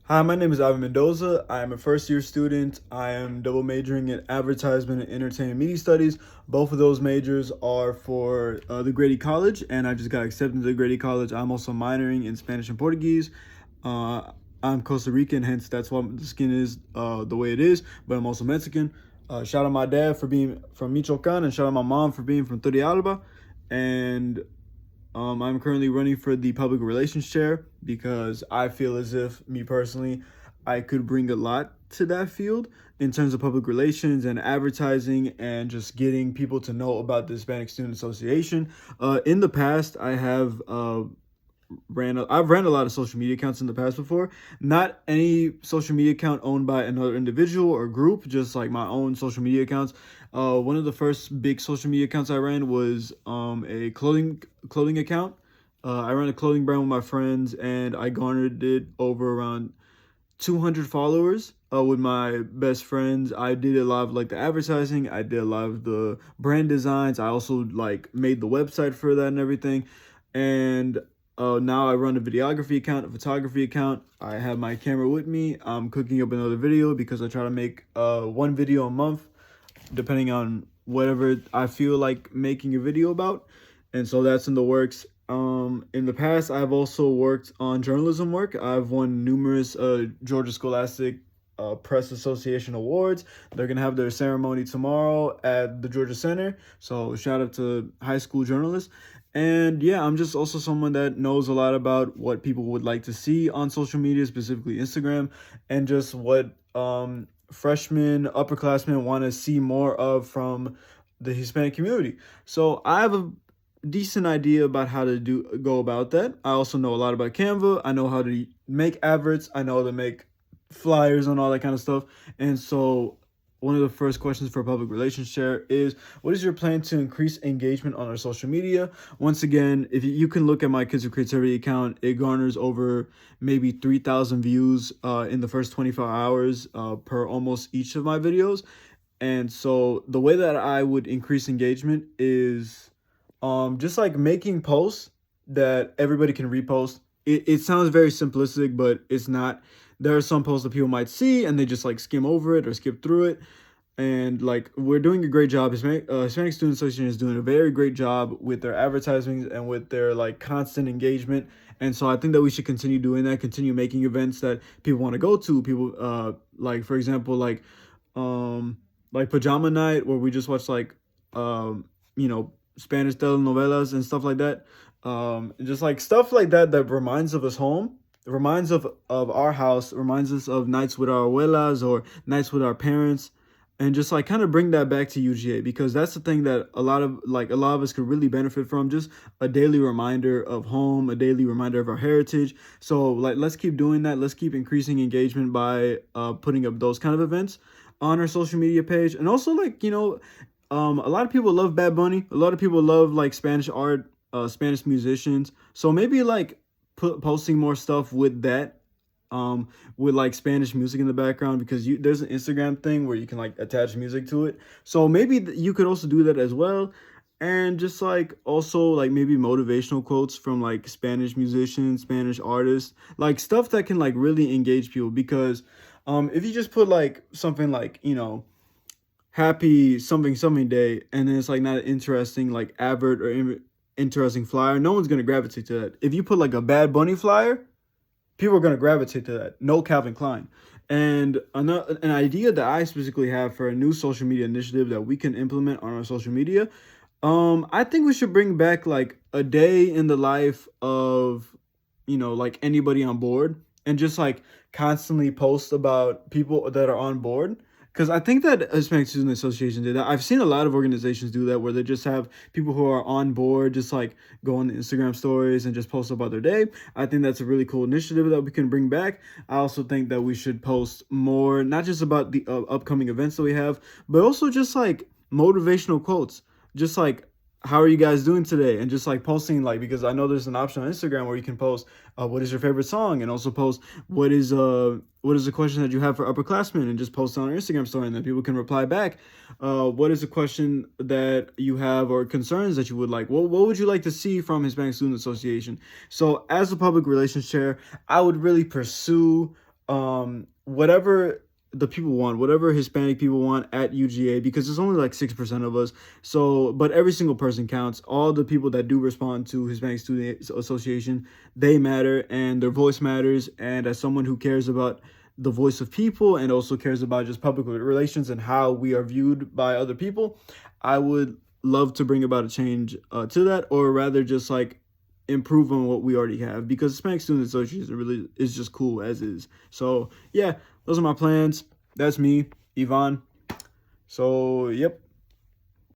Hi, my name is Mendoza. I am a first year student. I am double majoring in advertisement and entertainment media studies. Both of those majors are for the Grady College, and I just got accepted to the Grady College. I'm also minoring in Spanish and Portuguese. Uh, I'm Costa Rican, hence that's why the skin is the way it is, but I'm also Mexican. Shout out my dad for being from Michoacan, and shout out my mom for being from Turrialba. And I'm currently running for the public relations chair because I feel as if, me personally, I could bring a lot to that field in terms of public relations and advertising and just getting people to know about the Hispanic Student Association. In the past, I've ran a lot of social media accounts in the past before. Not any social media account owned by another individual or group, just like my own social media accounts. One of the first big social media accounts I ran was a clothing account. I ran a clothing brand with my friends, and I garnered it over around 200 followers with my best friends. I did a lot of like the advertising. I did a lot of the brand designs. I also like made the website for that and everything. And now I run a videography account, a photography account. I have my camera with me. I'm cooking up another video because I try to make one video a month, depending on whatever I feel like making a video about. And so that's in the works. In the past, I've also worked on journalism work. I've won numerous Georgia Scholastic Press Association awards. They're gonna have their ceremony tomorrow at the Georgia Center. So shout out to high school journalists. And yeah, I'm just also someone that knows a lot about what people would like to see on social media, specifically Instagram, and just what freshmen, upperclassmen want to see more of from the Hispanic community. So I have a decent idea about how to go about that. I also know a lot about Canva. I know how to make adverts. I know how to make flyers and all that kind of stuff. And so one of the first questions for public relations chair is, what is your plan to increase engagement on our social media? Once again, if you can look at my Kids of Creativity account, it garners over maybe 3,000 views in the first 24 hours per almost each of my videos. And so the way that I would increase engagement is just like making posts that everybody can repost. It sounds very simplistic, but it's not. There are some posts that people might see and they just like skim over it or skip through it. And like we're doing a great job. Hispanic Student Association is doing a very great job with their advertisements and with their like constant engagement. And so I think that we should continue doing that, continue making events that people want to go to. People like, for example, like pajama night, where we just watch like you know, Spanish telenovelas and stuff like that. Just like stuff like that that reminds of us home, reminds of our house, reminds us of nights with our abuelas or nights with our parents, and just like kind of bring that back to UGA, because that's the thing that a lot of us could really benefit from, just a daily reminder of home, a daily reminder of our heritage. So like let's keep doing that. Let's keep increasing engagement by putting up those kind of events on our social media page. And also, like, a lot of people love Bad Bunny. A lot of people love like Spanish art, Spanish musicians. So maybe like posting more stuff with that, with like Spanish music in the background, because there's an Instagram thing where you can like attach music to it. So maybe you could also do that as well. And just like also like maybe motivational quotes from like Spanish musicians, Spanish artists, like stuff that can like really engage people. Because if you just put like something like, happy something something day, and then it's like not an interesting like advert or interesting flyer, no one's gonna gravitate to that. If you put like a Bad Bunny flyer, people are gonna gravitate to that. No Calvin Klein. And an idea that I specifically have for a new social media initiative that we can implement on our social media, I think we should bring back like a day in the life of, like anybody on board, and just like constantly post about people that are on board. Because I think that Hispanic Student Association did that. I've seen a lot of organizations do that, where they just have people who are on board just like go on the Instagram stories and just post about their day. I think that's a really cool initiative that we can bring back. I also think that we should post more, not just about the upcoming events that we have, but also just like motivational quotes. Just like, how are you guys doing today? And just like posting, like, because I know there's an option on Instagram where you can post what is your favorite song, and also post what is the question that you have for upperclassmen, and just post it on our Instagram story, and then people can reply back. What is a question that you have or concerns that you would like? What would you like to see from Hispanic Student Association? So as a public relations chair, I would really pursue whatever the people want, whatever Hispanic people want at UGA, because there's only like 6% of us. So, but every single person counts. All the people that do respond to Hispanic Student Association, they matter, and their voice matters. And as someone who cares about the voice of people and also cares about just public relations and how we are viewed by other people, I would love to bring about a change to that, or rather just like improve on what we already have, because Hispanic Student Association really is just cool as is. So yeah, those are my plans. That's me, Ivan. So yep.